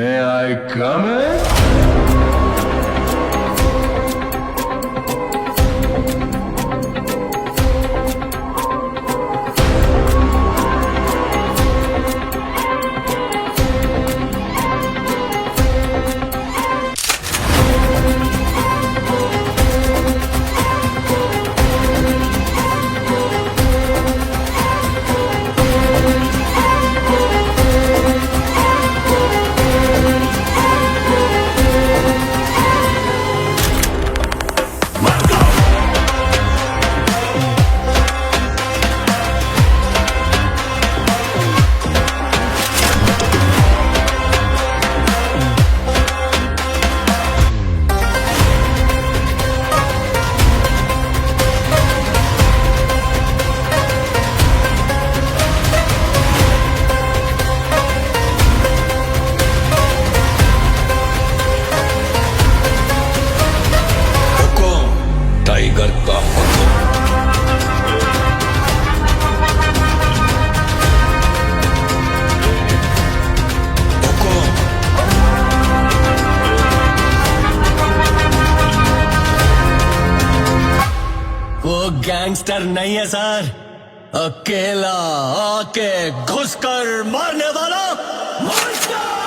May I come in? Tiger का हुक्म। वो गैंगस्टर नहीं है सर, अकेला आके घुसकर मारने वाला मॉन्स्टर।